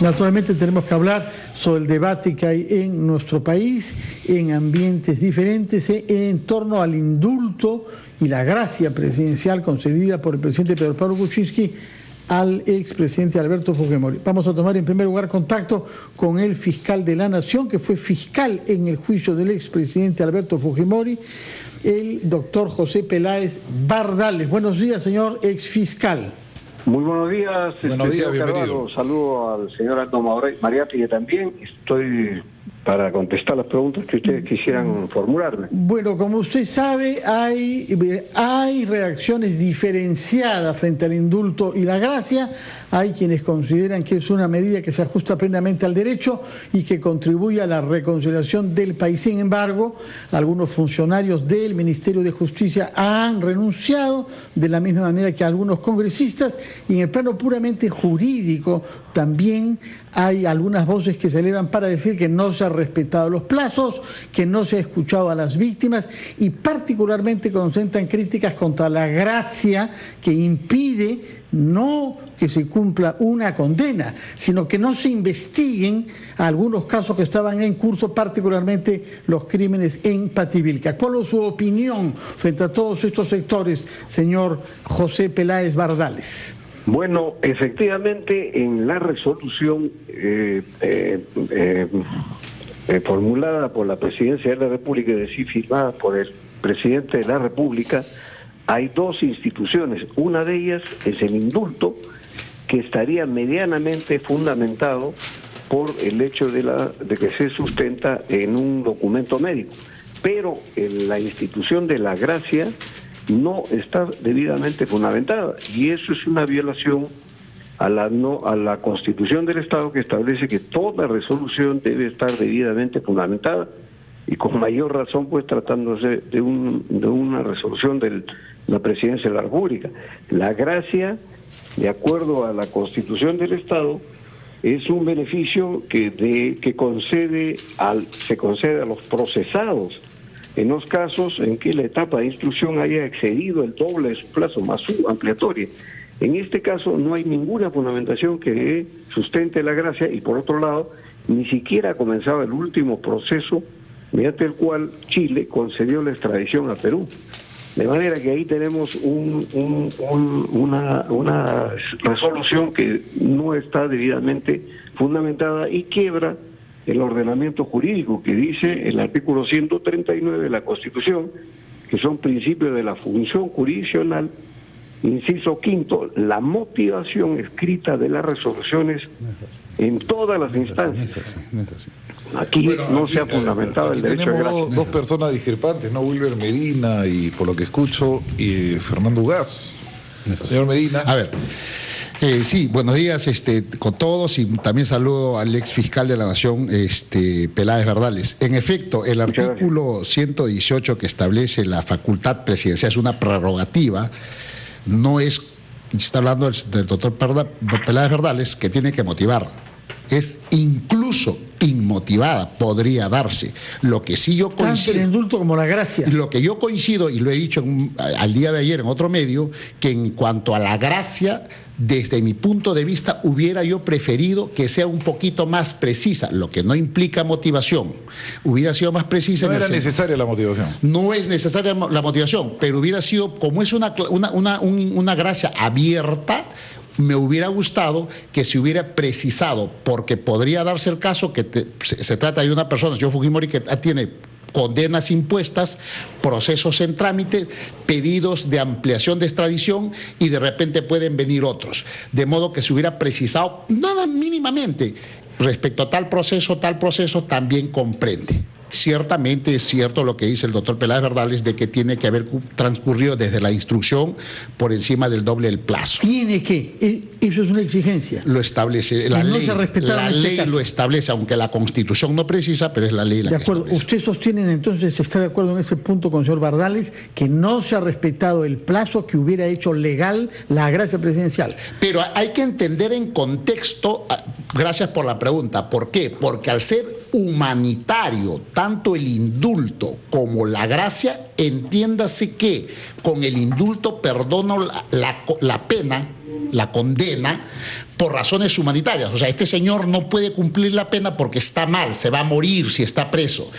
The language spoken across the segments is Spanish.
Naturalmente tenemos que hablar sobre el debate que hay en nuestro país, en ambientes diferentes, en torno al indulto y la gracia presidencial concedida por el presidente Pedro Pablo Kuczynski al expresidente Alberto Fujimori. Vamos a tomar en primer lugar contacto con el fiscal de la Nación, que fue fiscal en el juicio del expresidente Alberto Fujimori, el doctor José Peláez Bardales. Buenos días, señor exfiscal. Muy buenos días. Buenos días, bienvenido. Carvalho. Saludo al señor Aldo Mariatti, que también estoy para contestar las preguntas que ustedes quisieran formularme. Bueno, como usted sabe, hay reacciones diferenciadas frente al indulto y la gracia. Hay quienes consideran que es una medida que se ajusta plenamente al derecho y que contribuye a la reconciliación del país. Sin embargo, algunos funcionarios del Ministerio de Justicia han renunciado, de la misma manera que algunos congresistas, y en el plano puramente jurídico también hay algunas voces que se elevan para decir que no se han respetado los plazos, que no se ha escuchado a las víctimas, y particularmente concentran críticas contra la gracia que impide no que se cumpla una condena, sino que no se investiguen algunos casos que estaban en curso, particularmente los crímenes en Pativilca. ¿Cuál es su opinión frente a todos estos sectores, señor José Peláez Bardales? Bueno, efectivamente, en la resolución formulada por la Presidencia de la República, es decir, firmada por el Presidente de la República, hay dos instituciones. Una de ellas es el indulto, que estaría medianamente fundamentado por el hecho de que se sustenta en un documento médico. Pero la institución de la gracia no está debidamente fundamentada, y eso es una violación a la Constitución del Estado, que establece que toda resolución debe estar debidamente fundamentada, y con mayor razón pues tratándose de una resolución de la Presidencia de la República. La gracia, de acuerdo a la Constitución del Estado, es un beneficio que se concede a los procesados en los casos en que la etapa de instrucción haya excedido el doble de su plazo más su ampliatoria. En este caso no hay ninguna fundamentación que sustente la gracia, y por otro lado ni siquiera ha comenzado el último proceso mediante el cual Chile concedió la extradición a Perú. De manera que ahí tenemos una resolución que no está debidamente fundamentada y quiebra el ordenamiento jurídico que dice el artículo 139 de la Constitución, que son principios de la función jurisdiccional. Inciso quinto, la motivación escrita de las resoluciones en todas las instancias. Aquí no se ha fundamentado el derecho de gracia. Tenemos dos personas discrepantes, ¿no? Wilber Medina y, por lo que escucho, y Fernando Ugaz. Señor Medina. A ver, sí, buenos días con todos, y también saludo al ex fiscal de la Nación, Peláez Bardales. En efecto, el artículo 118 que establece la facultad presidencial es una prerrogativa. No es, está hablando del doctor Peláez Bardales, que tiene que motivar. Es incluso inmotivada, podría darse. Lo que sí yo coincido, tanto el indulto como la gracia. Lo que yo coincido, y lo he dicho al día de ayer en otro medio, que en cuanto a la gracia, desde mi punto de vista, hubiera yo preferido que sea un poquito más precisa, lo que no implica motivación. Hubiera sido más precisa. No era necesaria la motivación. No es necesaria la motivación, pero hubiera sido, como es una gracia abierta, me hubiera gustado que se hubiera precisado, porque podría darse el caso que se trata de una persona, señor Fujimori, que tiene condenas impuestas, procesos en trámite, pedidos de ampliación de extradición, y de repente pueden venir otros. De modo que se hubiera precisado, nada mínimamente, respecto a tal proceso también comprende. Ciertamente es cierto lo que dice el doctor Peláez Bardales, de que tiene que haber transcurrido desde la instrucción por encima del doble del plazo. ¿Tiene que? Eso es una exigencia. Lo establece la ley. La ley lo establece, aunque la Constitución no precisa, pero es la ley la que establece. De acuerdo. ¿Usted sostiene entonces, está de acuerdo en ese punto con el señor Bardales, que no se ha respetado el plazo que hubiera hecho legal la gracia presidencial? Pero hay que entender en contexto, gracias por la pregunta. ¿Por qué? Porque al ser humanitario, tanto el indulto como la gracia, entiéndase que con el indulto perdono la pena la condena por razones humanitarias. O sea, este señor no puede cumplir la pena porque está mal, se va a morir si está preso.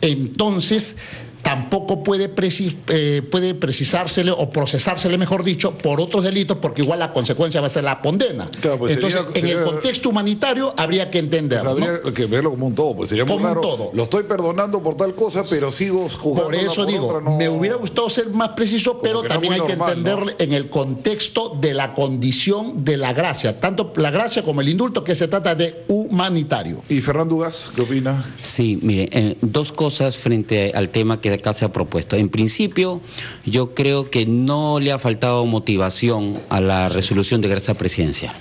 Entonces, tampoco puede precisársele o procesársele, mejor dicho, por otros delitos, porque igual la consecuencia va a ser la condena. Claro, pues entonces, en el contexto humanitario habría que entenderlo. Pues habría que verlo como un todo, pues sería muy como raro. un todo. Lo estoy perdonando por tal cosa, pero sigo jugando. Por eso digo, otra, no. me hubiera gustado ser más preciso, pero que también hay no que normal, entenderle en el contexto de la condición de la gracia, tanto la gracia como el indulto, que se trata de humanitario. ¿Y Fernando Gas, qué opina? Sí, mire, dos cosas frente al tema que acá se ha propuesto. En principio, yo creo que no le ha faltado motivación a la resolución de gracia presidencial.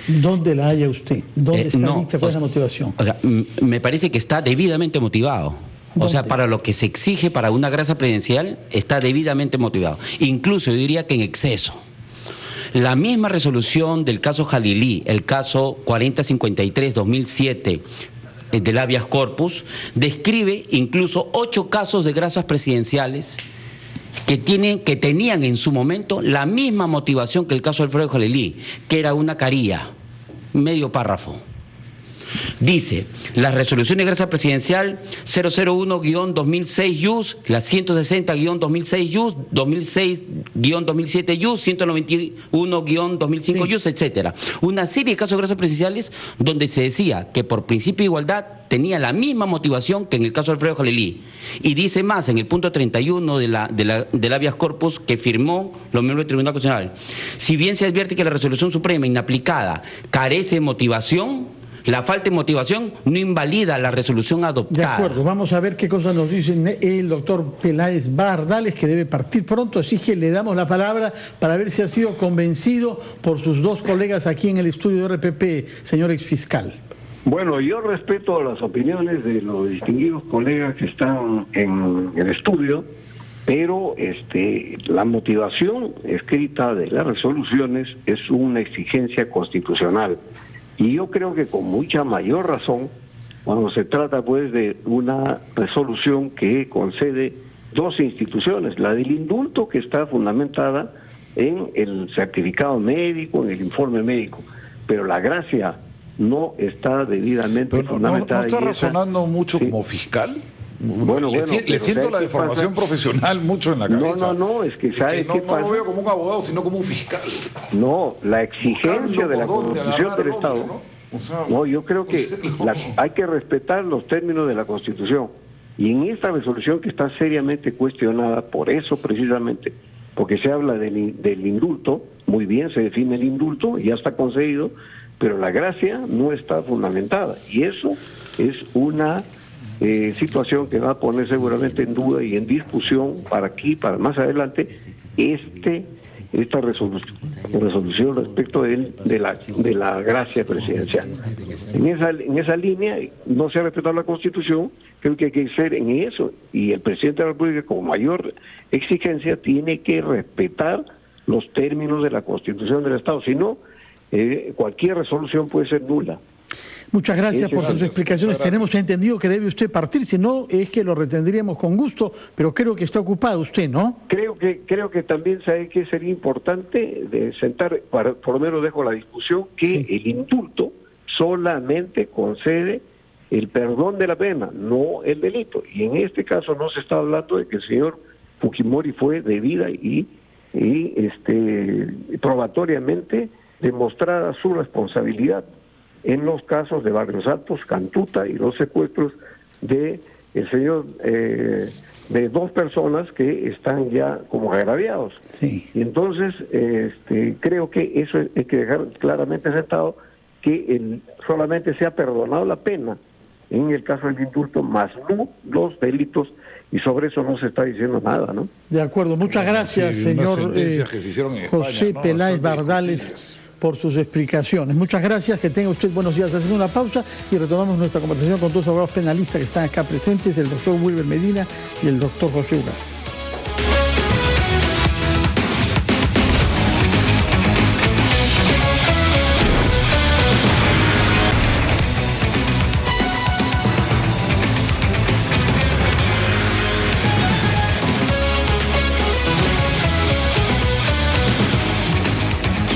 ¿Dónde la haya usted? ¿Dónde está No, dicha cuál es la motivación? O sea, me parece que está debidamente motivado. O sea, ¿Dónde? para lo que se exige para una gracia presidencial, está debidamente motivado. Incluso yo diría que en exceso. La misma resolución del caso Jalilí, el caso 4053-2007, del habeas corpus, describe incluso 8 casos de gracias presidenciales que tenían en su momento la misma motivación que el caso Alfredo Jalilí, que era una carilla, medio párrafo. Dice, la resolución de gracia presidencial 001-2006 YUS, la 160-2006 YUS, 2006-2007 YUS, 191-2005 YUS, etcétera. Una serie de casos de gracias presidenciales donde se decía que por principio de igualdad tenía la misma motivación que en el caso de Alfredo Jalilí. Y dice más en el punto 31 del habeas corpus que firmó los miembros del Tribunal Constitucional. Si bien se advierte que la resolución suprema inaplicada carece de motivación, la falta de motivación no invalida la resolución De adoptada. acuerdo, vamos a ver qué cosas nos dice el doctor Peláez Bardales, que debe partir pronto, así que le damos la palabra para ver si ha sido convencido por sus dos colegas aquí en el estudio de RPP, señor exfiscal. Bueno, yo respeto las opiniones de los distinguidos colegas que están en el estudio, pero la motivación escrita de las resoluciones es una exigencia constitucional. Y yo creo que con mucha mayor razón, cuando se trata pues de una resolución que concede dos instituciones, la del indulto, que está fundamentada en el certificado médico, en el informe médico, pero la gracia no está debidamente Pero fundamentada. ¿No está en esa- razonando mucho Sí. como fiscal? Bueno, le pero siento ¿sabes la qué deformación pasa? profesional mucho en la cabeza. No, es que ¿sabes no, qué no pasa? lo veo como un abogado, sino como un fiscal. No, la exigencia de la Buscando por dónde Constitución agarrar del el Estado. hombre, ¿no? O sea, No, yo creo que no. hay que respetar los términos de la Constitución. Y en esta resolución que está seriamente cuestionada, por eso precisamente, porque se habla del indulto, muy bien se define el indulto, ya está concedido, pero la gracia no está fundamentada. Y eso es una situación que va a poner seguramente en duda y en discusión para aquí, para más adelante, esta resolución respecto de la gracia presidencial. En esa línea no se ha respetado la Constitución, creo que hay que ser en eso, y el presidente de la República, con mayor exigencia, tiene que respetar los términos de la Constitución del Estado, si no, cualquier resolución puede ser nula. Muchas gracias por sus Gracias. explicaciones. Muchas gracias. Tenemos entendido que debe usted partir, si no es que lo retendríamos con gusto, pero creo que está ocupado usted, ¿no? Creo que también sabe que sería importante de sentar, por lo menos dejo la discusión, que Sí. el indulto solamente concede el perdón de la pena, no el delito. Y en este caso no se está hablando de que el señor Fujimori fue debida y probatoriamente demostrada su responsabilidad en los casos de Barrios Altos, Cantuta y los secuestros de el señor de dos personas que están ya como agraviados. Sí. Y entonces creo que eso hay que dejar claramente sentado, que solamente se ha perdonado la pena en el caso del indulto, más no los delitos, y sobre eso no se está diciendo nada, ¿no? De acuerdo, muchas gracias, Sí, unas señor sentencias que se hicieron en España, José ¿no? Peláez Bastante Bardales, discutibles. por sus explicaciones. Muchas gracias, que tenga usted buenos días. Hacemos una pausa y retomamos nuestra conversación con dos abogados penalistas que están acá presentes, el doctor Wilber Medina y el doctor José Ugas.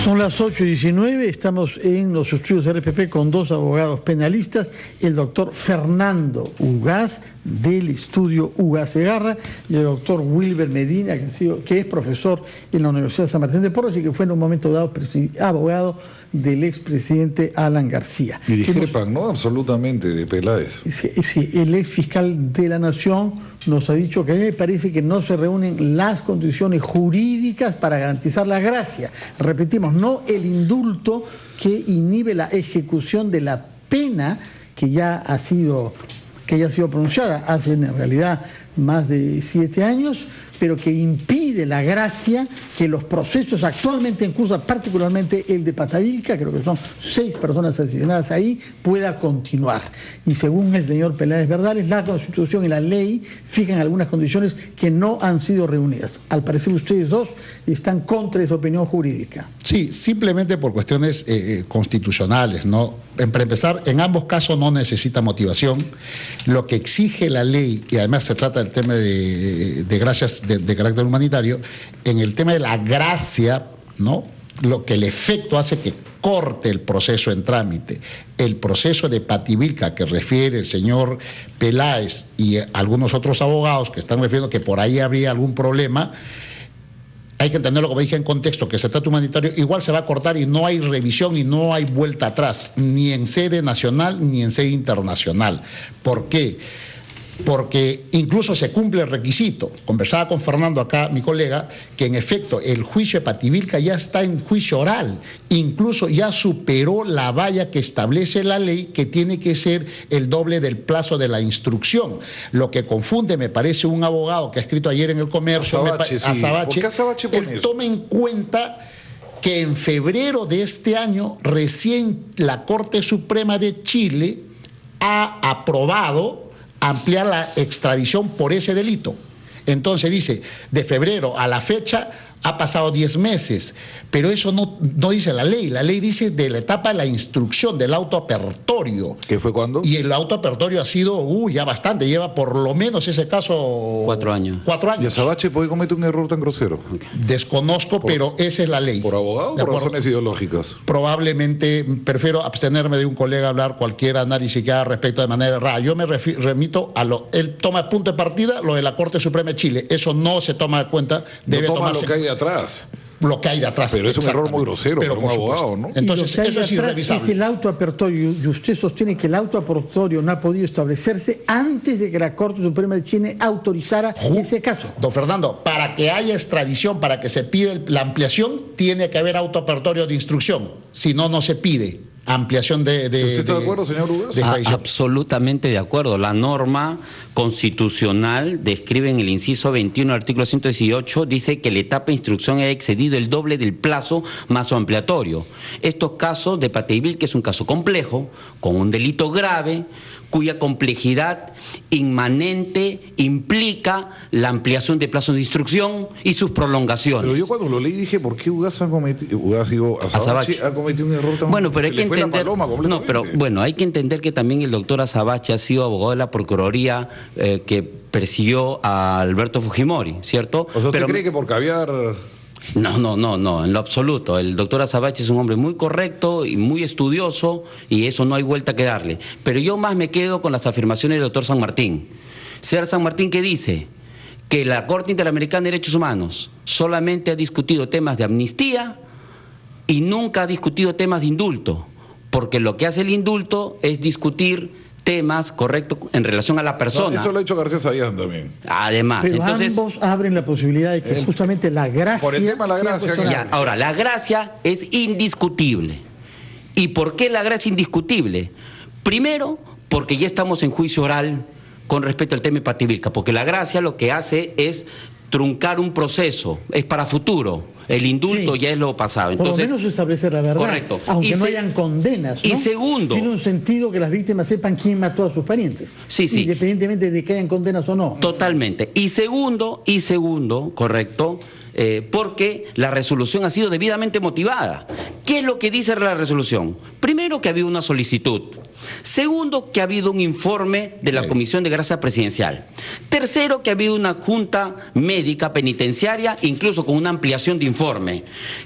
Son las 8:19, estamos en los estudios de RPP con dos abogados penalistas, el doctor Fernando Ugaz del estudio Ugaz Segarra y el doctor Wilber Medina, que es profesor en la Universidad de San Martín de Porres y que fue en un momento dado abogado del expresidente Alan García. Y discrepan, ¿no? Absolutamente de Peláez. Sí, el ex fiscal de la Nación nos ha dicho que a mí me parece que no se reúnen las condiciones jurídicas para garantizar la gracia. Repetimos, no el indulto que inhibe la ejecución de la pena que ya ha sido pronunciada hace en realidad más de 7 años, pero que impide la gracia que los procesos actualmente en curso, particularmente el de Patavilca, creo que son 6 personas asesinadas ahí, pueda continuar. Y según el señor Peláez Verdales, la Constitución y la ley fijan algunas condiciones que no han sido reunidas. Al parecer ustedes dos están contra esa opinión jurídica. Sí, simplemente por cuestiones constitucionales, ¿no? Para empezar, en ambos casos no necesita motivación. Lo que exige la ley, y además se trata del tema de gracias de carácter humanitario, en el tema de la gracia, ¿no? Lo que el efecto hace que corte el proceso en trámite. El proceso de Patavilca que refiere el señor Peláez y algunos otros abogados que están refiriendo que por ahí habría algún problema, hay que entenderlo, como dije, en contexto, que se trata humanitario, igual se va a cortar y no hay revisión y no hay vuelta atrás, ni en sede nacional ni en sede internacional. ¿Por qué? Porque incluso se cumple el requisito. Conversaba con Fernando acá, mi colega, que en efecto el juicio de Patavilca ya está en juicio oral, incluso ya superó la valla que establece la ley, que tiene que ser el doble del plazo de la instrucción. Lo que confunde, me parece, un abogado que ha escrito ayer en El Comercio, Azabache, él toma en cuenta que en febrero de este año recién la Corte Suprema de Chile ha aprobado ampliar la extradición por ese delito. Entonces dice, de febrero a la fecha ha pasado 10 meses, pero eso no dice la ley dice de la etapa de la instrucción, del auto apertorio. ¿Qué fue cuándo? Y el auto apertorio ha sido, ya bastante, lleva por lo menos ese caso... 4 años. 4 años. ¿Y Azabache por qué comete un error tan grosero? Desconozco, pero esa es la ley. ¿Por abogado o por razones ideológicas? Probablemente, prefiero abstenerme de un colega a hablar cualquier análisis que haga respecto de manera errada. Yo me remito a él toma punto de partida lo de la Corte Suprema de Chile. Eso no se toma en cuenta. Debe no toma tomarse lo que hay atrás. Lo que hay de atrás. Pero es un error muy grosero para un abogado, ¿no? Entonces, eso es irrevisable. Es el auto apertorio, y usted sostiene que el auto apertorio no ha podido establecerse antes de que la Corte Suprema de Chile autorizara ese caso. Don Fernando, para que haya extradición, para que se pida la ampliación, tiene que haber auto apertorio de instrucción. Si no, no se pide ampliación de ¿Usted está de acuerdo, señor Ugaz? Absolutamente de acuerdo. La norma constitucional describe en el inciso 21 del artículo 118, dice que la etapa de instrucción ha excedido el doble del plazo más su ampliatorio. Estos casos de Patavilca, que es un caso complejo, con un delito grave, cuya complejidad inmanente implica la ampliación de plazos de instrucción y sus prolongaciones. Pero yo cuando lo leí dije, ¿por qué Azabache ha cometido un error tan... Bueno, pero hay que entender... No, pero bueno, hay que entender que también el doctor Azabache ha sido abogado de la Procuraduría que persiguió a Alberto Fujimori, ¿cierto? O sea, ¿usted cree que por caviar...? No, en lo absoluto. El doctor Azabache es un hombre muy correcto y muy estudioso y eso no hay vuelta que darle. Pero yo más me quedo con las afirmaciones del doctor San Martín. Señor San Martín, que dice que la Corte Interamericana de Derechos Humanos solamente ha discutido temas de amnistía y nunca ha discutido temas de indulto, porque lo que hace el indulto es discutir temas correctos en relación a la persona. No, eso lo ha hecho García Sayán también. Además, pero entonces ambos abren la posibilidad de que justamente la gracia... Por el tema de la gracia. Ya, ahora, la gracia es indiscutible. ¿Y por qué la gracia es indiscutible? Primero, porque ya estamos en juicio oral con respecto al tema de Patavilca, porque la gracia lo que hace es truncar un proceso, es para futuro. El indulto ya es lo pasado. Entonces, por lo menos establecer la verdad. Correcto. Aunque no hayan condenas, ¿no? Y segundo... Tiene un sentido que las víctimas sepan quién mató a sus parientes. Sí. Independientemente de que hayan condenas o no. Totalmente. Y segundo, correcto, porque la resolución ha sido debidamente motivada. ¿Qué es lo que dice la resolución? Primero, que ha habido una solicitud. Segundo, que ha habido un informe de la Comisión de Gracia Presidencial. Tercero, que ha habido una junta médica penitenciaria, incluso con una ampliación de informe.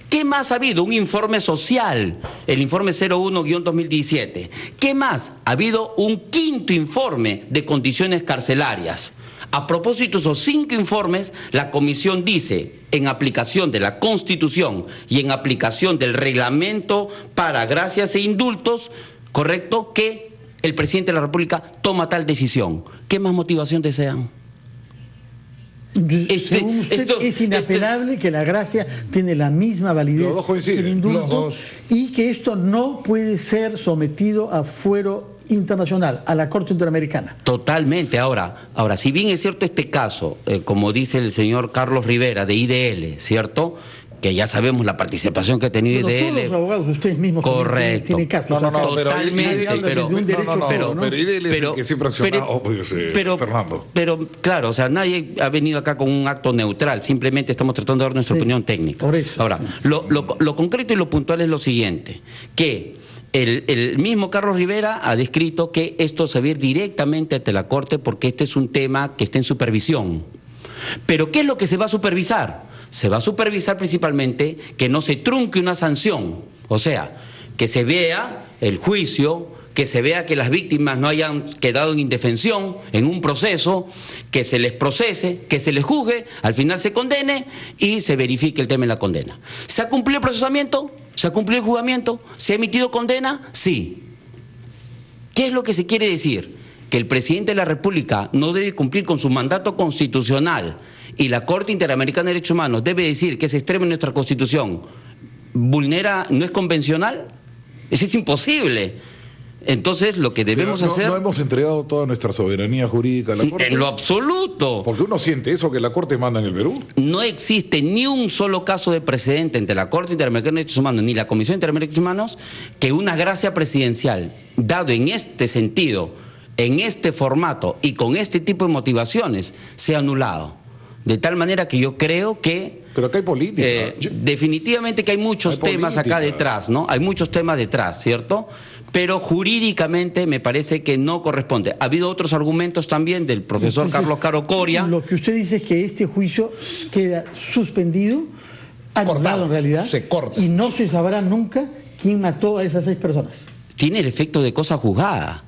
¿Qué más ha habido? Un informe social, el informe 01-2017. ¿Qué más? Ha habido un quinto informe de condiciones carcelarias. A propósito de esos 5 informes, la Comisión dice, en aplicación de la Constitución y en aplicación del reglamento para gracias e indultos, correcto, que el presidente de la República toma tal decisión. ¿Qué más motivación desean? Según usted, es inapelable que la gracia tiene la misma validez que el indulto y que esto no puede ser sometido a fuero internacional, a la Corte Interamericana. Totalmente. Ahora, si bien es cierto este caso, como dice el señor Carlos Rivera de IDL, ¿cierto?, que ya sabemos la participación que ha tenido IDL. Todos los abogados, ustedes mismos, correcto, tienen casos. Totalmente, pero IDL es el que siempre ha accionado, Fernando. Pero claro, o sea, nadie ha venido acá con un acto neutral, simplemente estamos tratando de dar nuestra opinión técnica. Por eso. Ahora, lo concreto y lo puntual es lo siguiente, que el mismo Carlos Rivera ha descrito que esto se va a ir directamente ante la Corte porque este es un tema que está en supervisión. Pero ¿qué es lo que se va a supervisar? Se va a supervisar principalmente que no se trunque una sanción, o sea, que se vea el juicio, que se vea que las víctimas no hayan quedado en indefensión en un proceso, que se les procese, que se les juzgue, al final se condene y se verifique el tema de la condena. ¿Se ha cumplido el procesamiento? ¿Se ha cumplido el juzgamiento? ¿Se ha emitido condena? Sí. ¿Qué es lo que se quiere decir? Que el presidente de la República no debe cumplir con su mandato constitucional y la Corte Interamericana de Derechos Humanos debe decir que ese extremo en nuestra Constitución vulnera, no es convencional. Eso es imposible. Entonces, lo que debemos hacer... No hemos entregado toda nuestra soberanía jurídica a la Corte. En lo absoluto. Porque uno siente eso, que la Corte manda en el Perú. No existe ni un solo caso de precedente entre la Corte Interamericana de Derechos Humanos ni la Comisión Interamericana de Derechos Humanos que una gracia presidencial, dado en este sentido, en este formato y con este tipo de motivaciones, sea anulado. De tal manera que yo creo que... Pero acá hay política. Definitivamente que hay muchos temas acá detrás, ¿no? Hay muchos temas detrás, ¿cierto? Pero jurídicamente me parece que no corresponde. Ha habido otros argumentos también del profesor Carlos Caro Coria. Lo que usted dice es que este juicio queda suspendido, anulado en realidad, se corta. Y no se sabrá nunca quién mató a esas 6 personas. Tiene el efecto de cosa juzgada.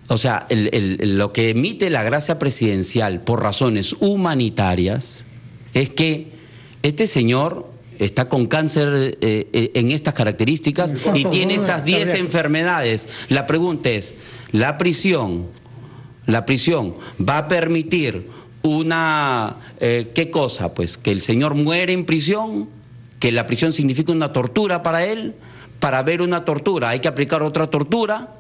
O sea, lo que emite la gracia presidencial por razones humanitarias es que este señor está con cáncer en estas características y tiene estas 10 enfermedades. La pregunta es, ¿la prisión va a permitir una... ¿qué cosa? Pues que el señor muere en prisión, que la prisión significa una tortura para él. Para ver una tortura hay que aplicar otra tortura.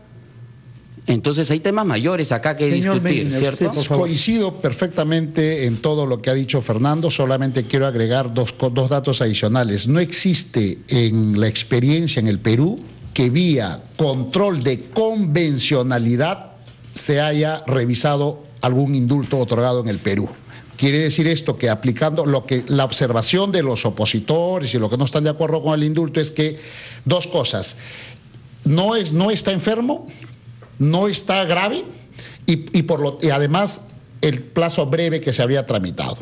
Entonces hay temas mayores acá que discutir, Medina, ¿cierto? Coincido perfectamente en todo lo que ha dicho Fernando, solamente quiero agregar dos datos adicionales. No existe en la experiencia en el Perú que vía control de convencionalidad se haya revisado algún indulto otorgado en el Perú. Quiere decir esto que aplicando la observación de los opositores y los que no están de acuerdo con el indulto es que dos cosas: no está enfermo, no está grave y además el plazo breve que se había tramitado.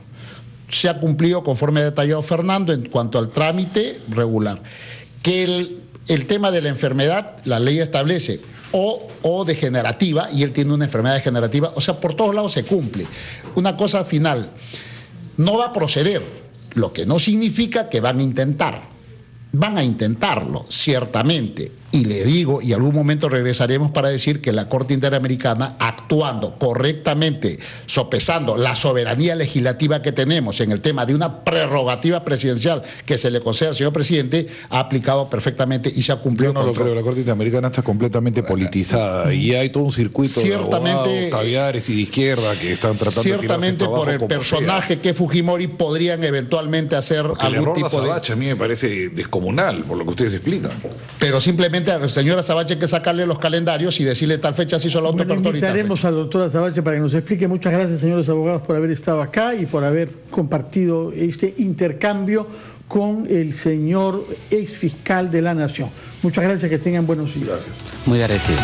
Se ha cumplido conforme ha detallado Fernando en cuanto al trámite regular. Que el tema de la enfermedad, la ley establece o degenerativa, y él tiene una enfermedad degenerativa, o sea, por todos lados se cumple. Una cosa final, no va a proceder, lo que no significa que van a intentarlo, ciertamente. Y le digo, y algún momento regresaremos para decir que la Corte Interamericana, actuando correctamente, sopesando la soberanía legislativa que tenemos en el tema de una prerrogativa presidencial que se le concede al señor presidente, ha aplicado perfectamente y se ha cumplido. Yo no lo creo, la Corte Interamericana está completamente politizada y hay todo un circuito de abogados, caviares y de izquierda que están tratando de ciertamente por el personaje que Fujimori podrían eventualmente hacer porque algún el error tipo de Azabache a mí me parece descomunal por lo que ustedes explican. Pero simplemente Simplemente a la señora Azabache hay que sacarle los calendarios y decirle tal fecha se hizo la autoapertura. Invitaremos al doctor Azabache para que nos explique. Muchas gracias, señores abogados, por haber estado acá y por haber compartido este intercambio con el señor exfiscal de la Nación. Muchas gracias, que tengan buenos días. Gracias. Muy agradecido.